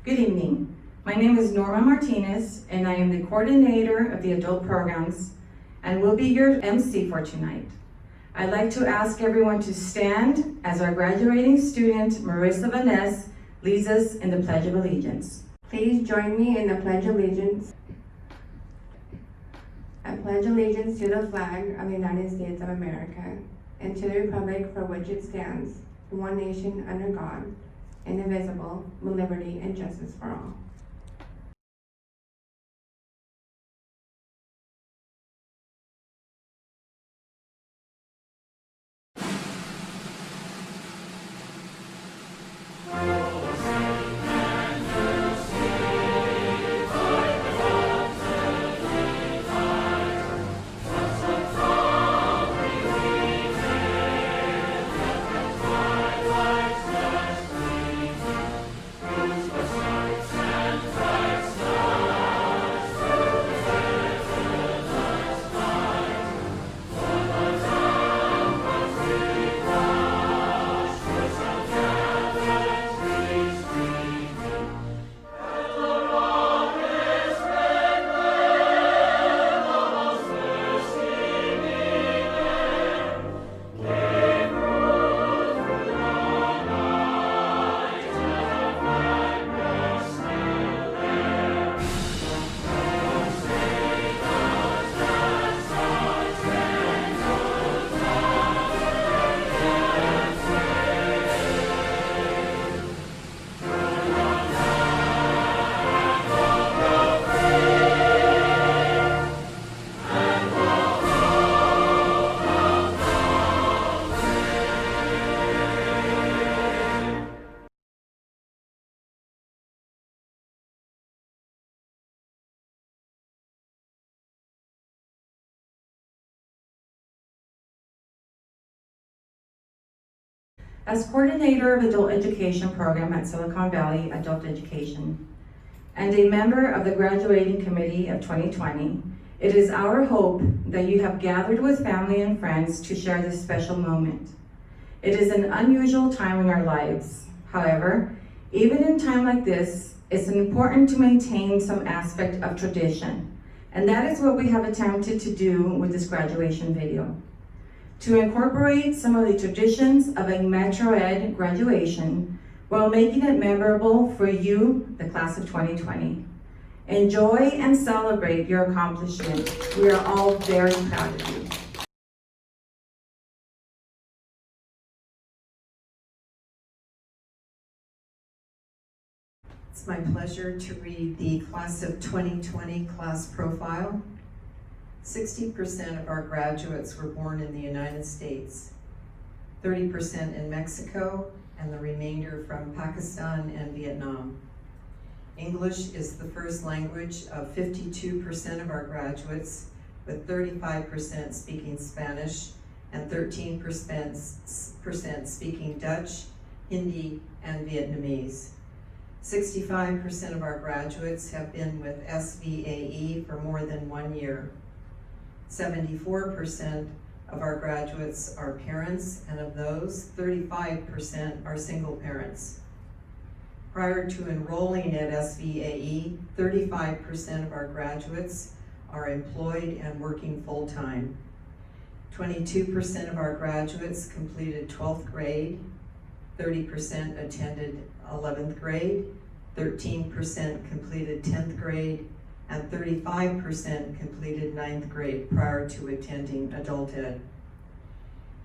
Good evening. My name is Norma Martinez, and I am the coordinator of the adult programs and will be your MC for tonight. I'd like to ask everyone to stand as our graduating student, Marissa Vaness, leads us in the Pledge of Allegiance. Please join me in the Pledge of Allegiance. I pledge allegiance to the flag of the United States of America and to the republic for which it stands, one nation under God, indivisible, with liberty and justice for all. As coordinator of adult education program at Silicon Valley Adult Education and a member of the graduating committee of 2020, it is our hope that you have gathered with family and friends to share this special moment. It is an unusual time in our lives. However, even in time like this, it's important to maintain some aspect of tradition, and that is what we have attempted to do with this graduation video. To incorporate some of the traditions of a Metro Ed graduation while making it memorable for you, the class of 2020. Enjoy and celebrate your accomplishment. We are all very proud of you. It's my pleasure to read the class of 2020 class profile. 60% of our graduates were born in the United States, 30% in Mexico, and the remainder from Pakistan and Vietnam. English is the first language of 52% of our graduates, with 35% speaking Spanish and 13% speaking Dutch, Hindi, and Vietnamese. 65% of our graduates have been with SVAE for more than 1 year. 74% of our graduates are parents, and of those, 35% are single parents. Prior to enrolling at SVAE, 35% of our graduates are employed and working full-time. 22% of our graduates completed 12th grade, 30% attended 11th grade, 13% completed 10th grade, and 35% completed 9th grade prior to attending adult ed.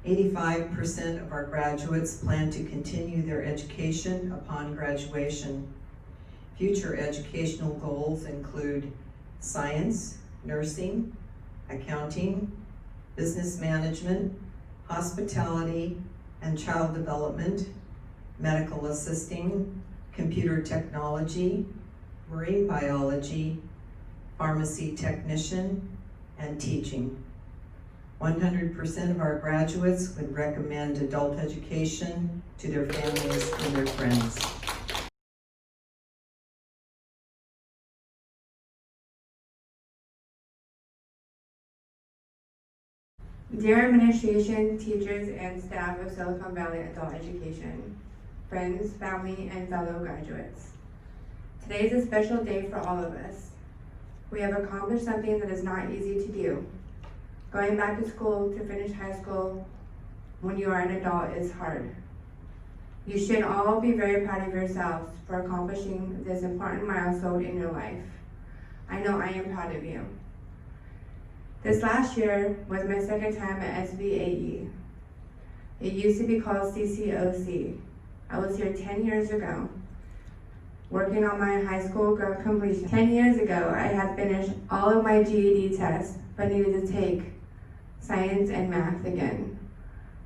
85% of our graduates plan to continue their education upon graduation. Future educational goals include science, nursing, accounting, business management, hospitality and child development, medical assisting, computer technology, marine biology, pharmacy technician, and teaching. 100% of our graduates would recommend adult education to their families and their friends. Dear administration, teachers, and staff of Silicon Valley Adult Education, friends, family, and fellow graduates. Today is a special day for all of us. We have accomplished something that is not easy to do. Going back to school to finish high school when you are an adult is hard. You should all be very proud of yourselves for accomplishing this important milestone in your life. I know I am proud of you. This last year was my second time at SVAE. It used to be called CCOC. I was here 10 years ago, working on my high school grade completion. 10 years ago, I had finished all of my GED tests, but needed to take science and math again.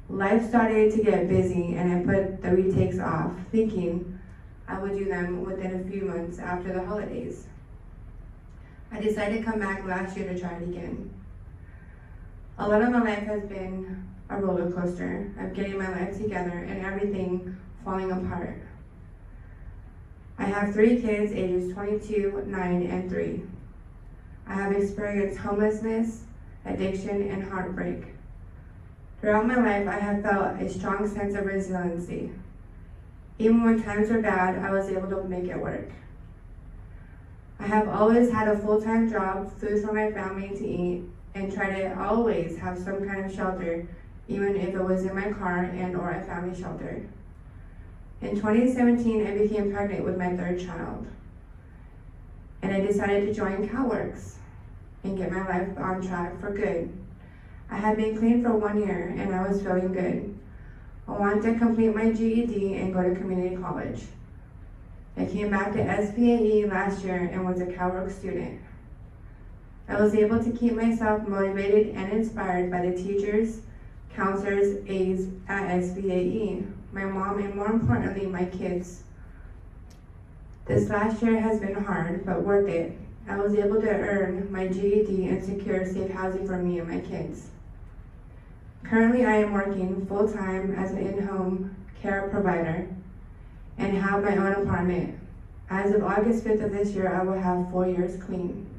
Life started to get busy and I put the retakes off, thinking I would do them within a few months after the holidays. I decided to come back last year to try it again. A lot of my life has been a roller coaster of getting my life together and everything falling apart. I have 3 kids ages 22, 9, and 3. I have experienced homelessness, addiction, and heartbreak. Throughout my life, I have felt a strong sense of resiliency. Even when times were bad, I was able to make it work. I have always had a full-time job, food for my family to eat, and try to always have some kind of shelter, even if it was in my car and or a family shelter. In 2017, I became pregnant with my 3rd child, and I decided to join CalWorks and get my life on track for good. I had been clean for 1 year and I was feeling good. I wanted to complete my GED and go to community college. I came back to SVAE last year and was a CalWorks student. I was able to keep myself motivated and inspired by the teachers, counselors, aides at SVAE, my mom, and more importantly, my kids. This last year has been hard, but worth it. I was able to earn my GED and secure safe housing for me and my kids. Currently, I am working full-time as an in-home care provider and have my own apartment. As of August 5th of this year, I will have 4 years clean.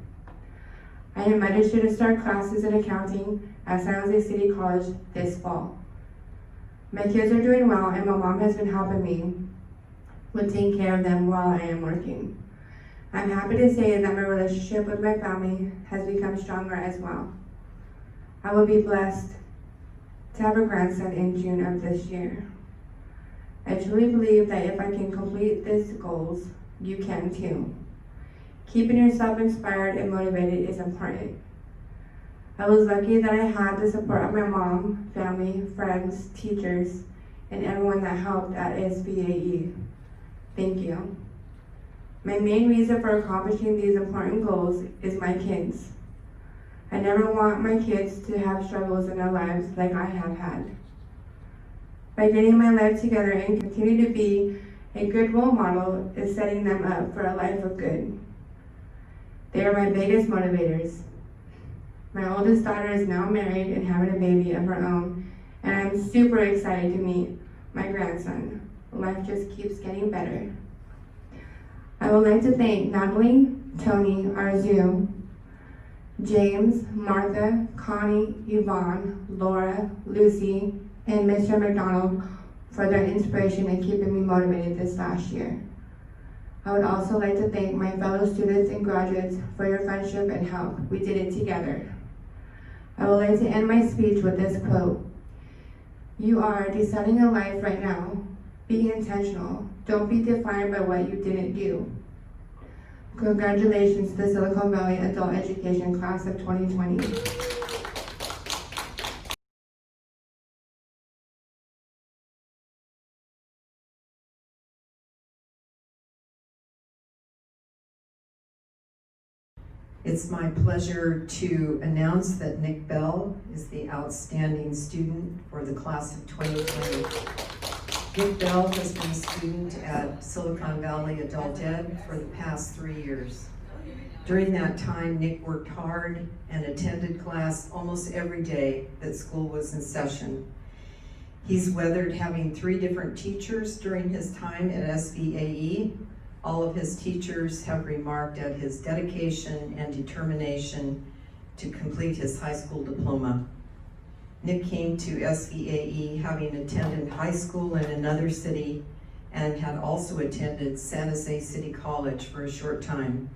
I am registered to start classes in accounting at San Jose City College this fall. My kids are doing well and my mom has been helping me with taking care of them while I am working. I'm happy to say that my relationship with my family has become stronger as well. I will be blessed to have a grandson in June of this year. I truly believe that if I can complete these goals, you can too. Keeping yourself inspired and motivated is important. I was lucky that I had the support of my mom, family, friends, teachers, and everyone that helped at SVAE. Thank you. My main reason for accomplishing these important goals is my kids. I never want my kids to have struggles in their lives like I have had. By getting my life together and continue to be a good role model is setting them up for a life of good. They are my biggest motivators. My oldest daughter is now married and having a baby of her own, and I'm super excited to meet my grandson. Life just keeps getting better. I would like to thank Natalie, Tony, Arzu, James, Martha, Connie, Yvonne, Laura, Lucy, and Mr. McDonald for their inspiration and keeping me motivated this last year. I would also like to thank my fellow students and graduates for your friendship and help. We did it together. I would like to end my speech with this quote. You are deciding your life right now. Be intentional. Don't be defined by what you didn't do. Congratulations to the Silicon Valley Adult Education Class of 2020. It's my pleasure to announce that Nick Bell is the outstanding student for the class of 2020. Nick Bell has been a student at Silicon Valley Adult Ed for the past 3 years. During that time, Nick worked hard and attended class almost every day that school was in session. He's weathered having 3 different teachers during his time at SVAE. All of his teachers have remarked at his dedication and determination to complete his high school diploma. Nick came to SVAE having attended high school in another city and had also attended San Jose City College for a short time.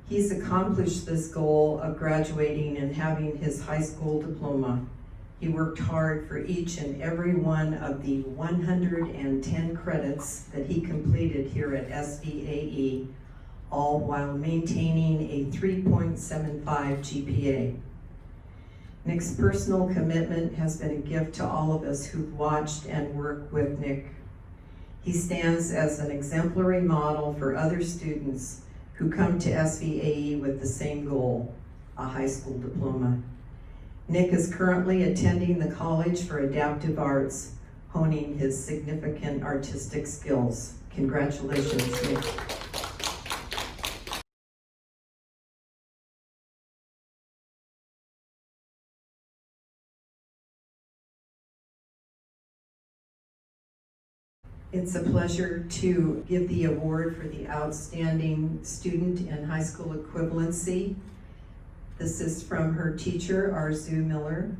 He's accomplished this goal of graduating and having his high school diploma. He worked hard for each and every one of the 110 credits that he completed here at SVAE, all while maintaining a 3.75 GPA. Nick's personal commitment has been a gift to all of us who've watched and worked with Nick. He stands as an exemplary model for other students who come to SVAE with the same goal, a high school diploma. Nick is currently attending the College for Adaptive Arts, honing his significant artistic skills. Congratulations, Nick. It's a pleasure to give the award for the outstanding student in high school equivalency. This is from her teacher, Arzu Miller.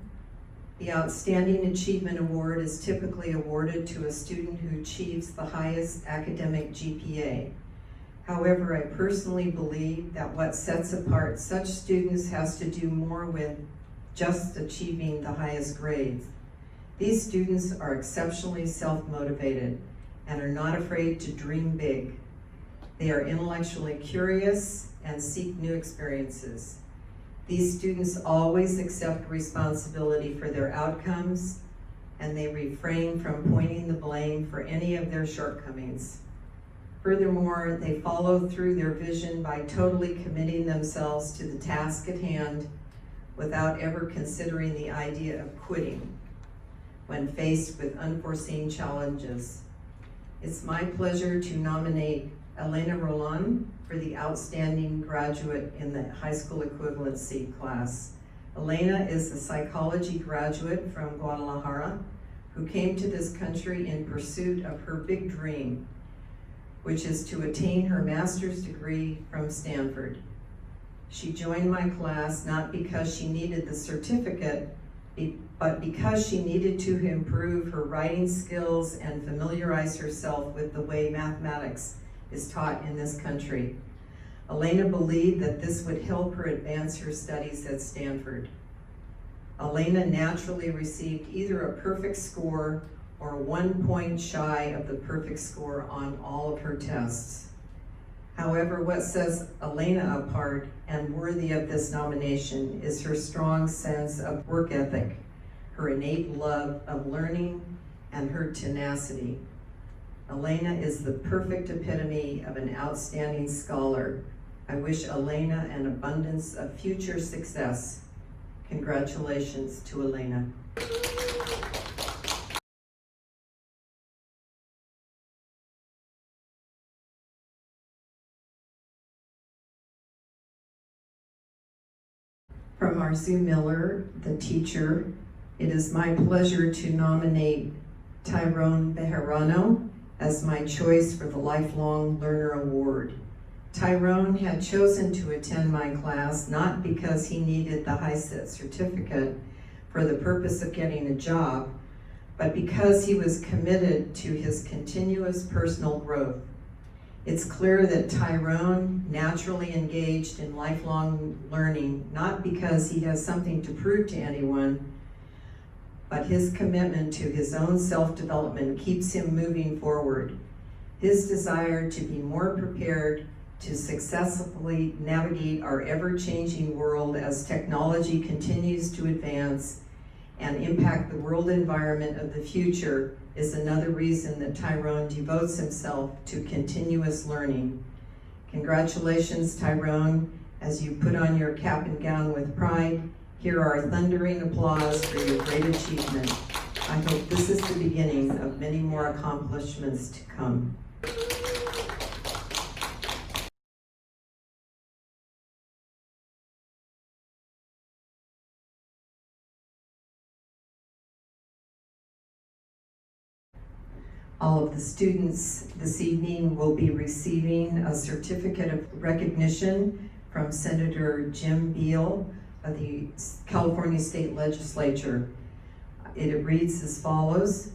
The Outstanding Achievement Award is typically awarded to a student who achieves the highest academic GPA. However, I personally believe that what sets apart such students has to do more with just achieving the highest grades. These students are exceptionally self-motivated and are not afraid to dream big. They are intellectually curious and seek new experiences. These students always accept responsibility for their outcomes, and they refrain from pointing the blame for any of their shortcomings. Furthermore, they follow through their vision by totally committing themselves to the task at hand without ever considering the idea of quitting when faced with unforeseen challenges. It's my pleasure to nominate Elena Roland for the Outstanding Graduate in the High School Equivalency class. Elena is a psychology graduate from Guadalajara who came to this country in pursuit of her big dream, which is to attain her master's degree from Stanford. She joined my class not because she needed the certificate, but because she needed to improve her writing skills and familiarize herself with the way mathematics is taught in this country. Elena believed that this would help her advance her studies at Stanford. Elena naturally received either a perfect score or 1 point shy of the perfect score on all of her tests. However, what sets Elena apart and worthy of this nomination is her strong sense of work ethic, her innate love of learning, and her tenacity. Elena is the perfect epitome of an outstanding scholar. I wish Elena an abundance of future success. Congratulations to Elena. From Arzu Miller, the teacher, it is my pleasure to nominate Tyrone Bejarano as my choice for the Lifelong Learner Award. Tyrone had chosen to attend my class not because he needed the HiSET certificate for the purpose of getting a job, but because he was committed to his continuous personal growth. It's clear that Tyrone naturally engaged in lifelong learning, not because he has something to prove to anyone, but his commitment to his own self-development keeps him moving forward. His desire to be more prepared to successfully navigate our ever-changing world as technology continues to advance and impact the world environment of the future is another reason that Tyrone devotes himself to continuous learning. Congratulations, Tyrone, As you put on your cap and gown with pride, hear our thundering applause for your great achievement. I hope this is the beginning of many more accomplishments to come. All of the students this evening will be receiving a certificate of recognition from Senator Jim Beal of the California State Legislature. It reads as follows.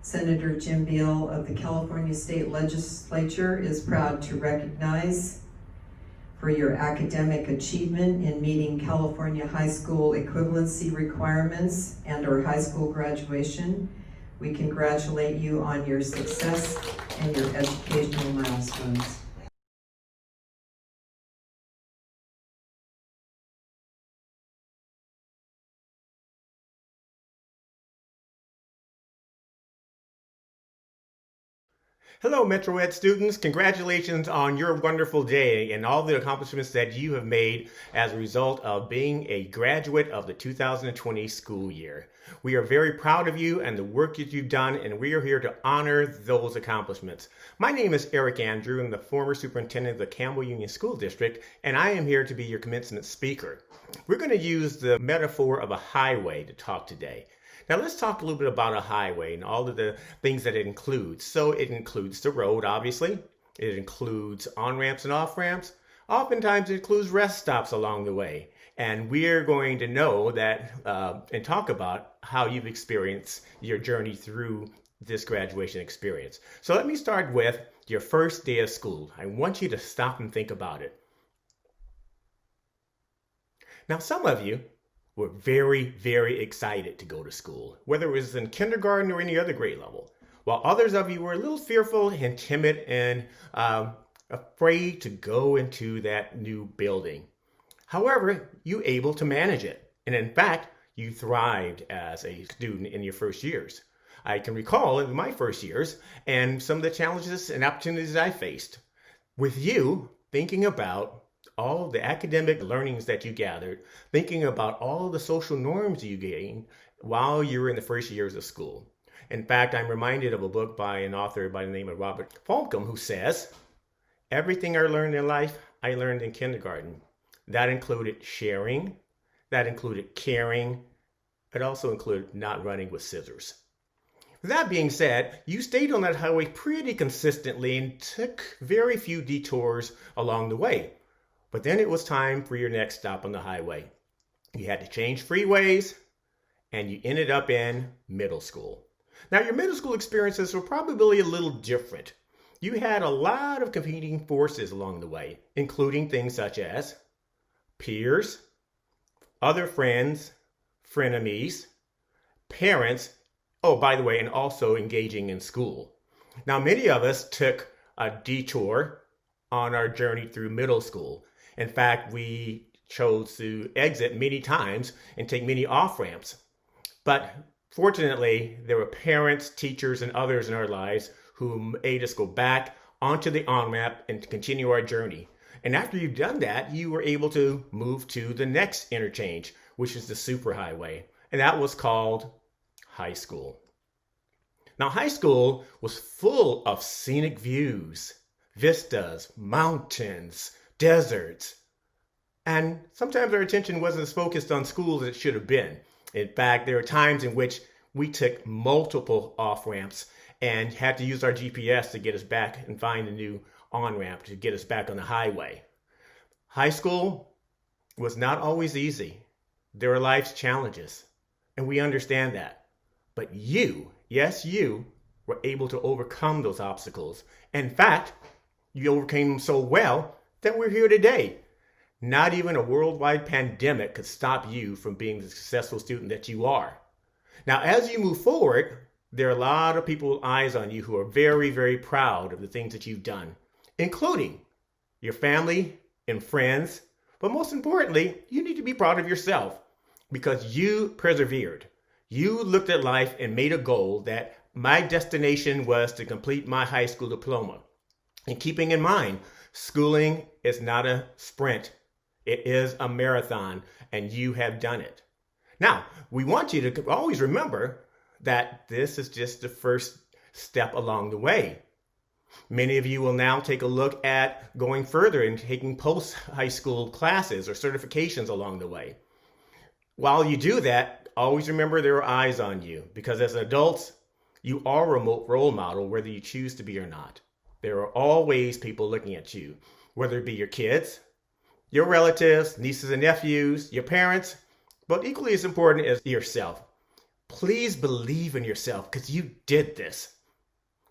Senator Jim Beal of the California State Legislature is proud to recognize for your academic achievement in meeting California high school equivalency requirements and or high school graduation. We congratulate you on your success and your educational milestones. Hello, Metro Ed students. Congratulations on your wonderful day and all the accomplishments that you have made as a result of being a graduate of the 2020 school year. We are very proud of you and the work that you've done, and we are here to honor those accomplishments. My name is Eric Andrew. I'm the former superintendent of the Campbell Union School District, and I am here to be your commencement speaker. We're going to use the metaphor of a highway to talk today. Now let's talk a little bit about a highway and all of the things that it includes. So it includes the road, obviously. It includes on-ramps and off-ramps. Oftentimes it includes rest stops along the way. And we're going to know that and talk about how you've experienced your journey through this graduation experience. So let me start with your first day of school. I want you to stop and think about it. Now some of you were very, very excited to go to school, whether it was in kindergarten or any other grade level, while others of you were a little fearful and timid and afraid to go into that new building. However, you were able to manage it, and in fact, you thrived as a student in your first years. I can recall in my first years and some of the challenges and opportunities I faced with you thinking about all the academic learnings that you gathered, thinking about all the social norms you gained while you were in the first years of school. In fact, I'm reminded of a book by an author by the name of Robert Fulghum who says, "Everything I learned in life, I learned in kindergarten." That included sharing, that included caring, it also included not running with scissors. That being said, you stayed on that highway pretty consistently and took very few detours along the way. But then it was time for your next stop on the highway. You had to change freeways, and you ended up in middle school. Now, your middle school experiences were probably a little different. You had a lot of competing forces along the way, including things such as peers, other friends, frenemies, parents, oh, by the way, and also engaging in school. Now, many of us took a detour on our journey through middle school. In fact, we chose to exit many times and take many off-ramps. But fortunately, there were parents, teachers, and others in our lives who made us go back onto the on-ramp and to continue our journey. And after you've done that, you were able to move to the next interchange, which is the superhighway. And that was called high school. Now, high school was full of scenic views, vistas, mountains, deserts. And sometimes our attention wasn't as focused on school as it should have been. In fact, there were times in which we took multiple off-ramps and had to use our GPS to get us back and find a new on-ramp to get us back on the highway. High school was not always easy. There are life's challenges, and we understand that. But you, yes, you, were able to overcome those obstacles. In fact, you overcame them so well that we're here today. Not even a worldwide pandemic could stop you from being the successful student that you are. Now, as you move forward, there are a lot of people with eyes on you who are very, very proud of the things that you've done, including your family and friends. But most importantly, you need to be proud of yourself because you persevered. You looked at life and made a goal that my destination was to complete my high school diploma. And keeping in mind, schooling is not a sprint. It is a marathon, and you have done it. Now, we want you to always remember that this is just the first step along the way. Many of you will now take a look at going further and taking post-high school classes or certifications along the way. While you do that, always remember there are eyes on you, because as adults, you are a remote role model whether you choose to be or not. There are always people looking at you, whether it be your kids, your relatives, nieces and nephews, your parents, but equally as important is yourself. Please believe in yourself, because you did this.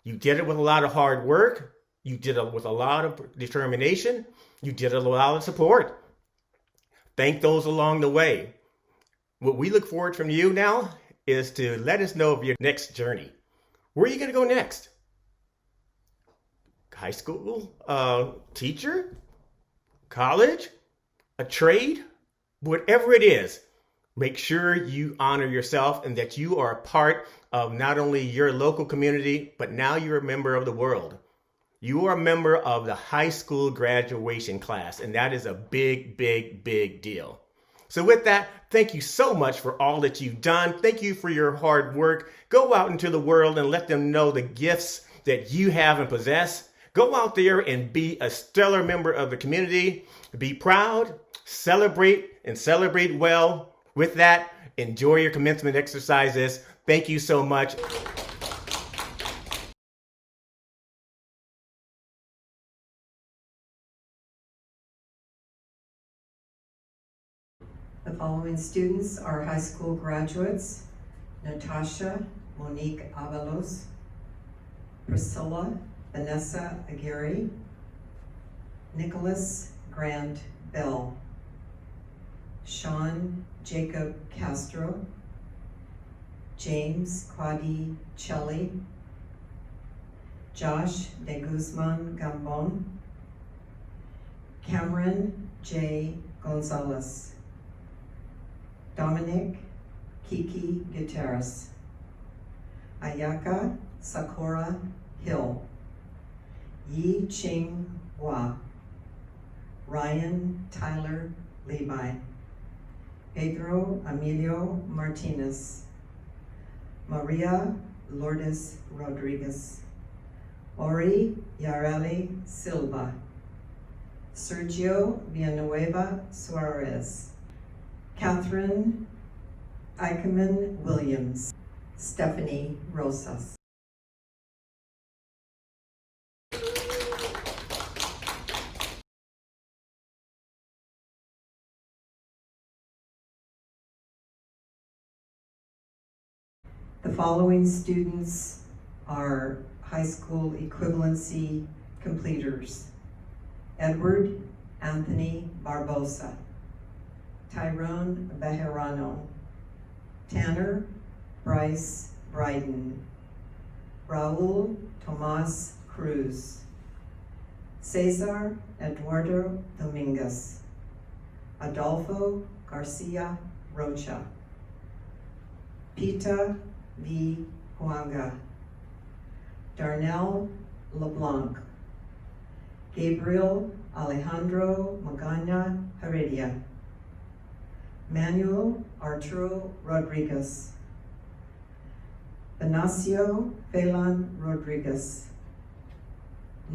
You did it with a lot of hard work. You did it with a lot of determination. You did it with a lot of support. Thank those along the way. What we look forward from you now is to let us know of your next journey. Where are you going to go next? High school? Teacher? College? A trade? Whatever it is, make sure you honor yourself and that you are a part of not only your local community, but now you're a member of the world. You are a member of the high school graduation class, and that is a big, big, big deal. So with that, thank you so much for all that you've done. Thank you for your hard work. Go out into the world and let them know the gifts that you have and possess. Go out there and be a stellar member of the community. Be proud, celebrate, and celebrate well. With that, enjoy your commencement exercises. Thank you so much. The following students are high school graduates: Natasha Monique Avalos, Priscilla Vanessa Aguirre, Nicholas Grant Bell, Sean Jacob Castro, James Quadi Chelly, Josh De Guzman Gambon, Cameron J. Gonzalez, Dominic Kiki Gutierrez, Ayaka Sakura Hill, Yi Ching Hua, Ryan Tyler Levi, Pedro Emilio Martinez, Maria Lourdes Rodriguez, Ori Yareli Silva, Sergio Villanueva Suarez, Catherine Eikeman Williams, Stephanie Rosas. The following students are high school equivalency completers: Edward Anthony Barbosa, Tyrone Bejarano, Tanner Bryce Bryden, Raul Tomas Cruz, Cesar Eduardo Dominguez, Adolfo Garcia Rocha, Pita V. Huanga, Darnell LeBlanc, Gabriel Alejandro Magana Heredia, Manuel Arturo Rodriguez, Benicio Phelan Rodriguez,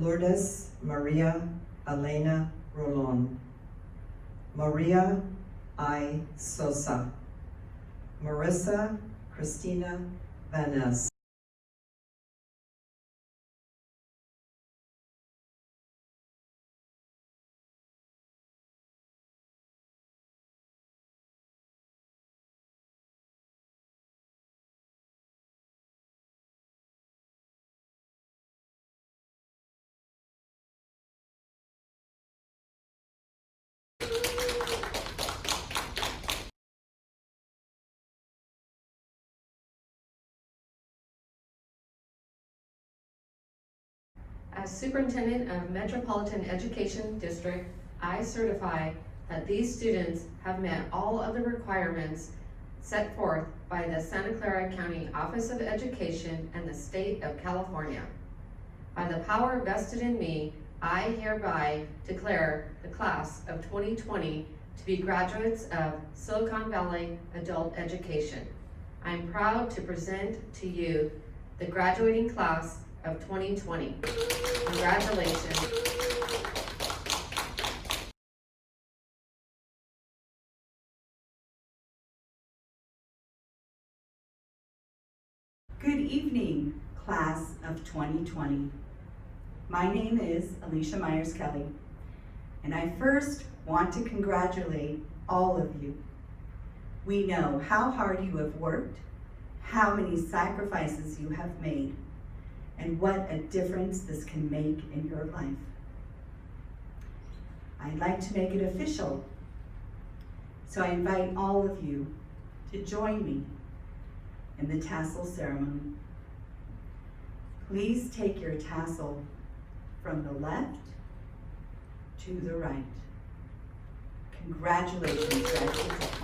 Lourdes Maria Elena Rolon, Maria I. Sosa, Marissa Christina Vaness. As Superintendent of Metropolitan Education District, I certify that these students have met all of the requirements set forth by the Santa Clara County Office of Education and the State of California. By the power vested in me, I hereby declare the class of 2020 to be graduates of Silicon Valley Adult Education. I'm proud to present to you the graduating class of 2020. Congratulations. Good evening, class of 2020. My name is Alicia Myers-Kelly, and I first want to congratulate all of you. We know how hard you have worked, how many sacrifices you have made, and what a difference this can make in your life. I'd like to make it official, so I invite all of you to join me in the tassel ceremony. Please take your tassel from the left to the right. Congratulations, graduates.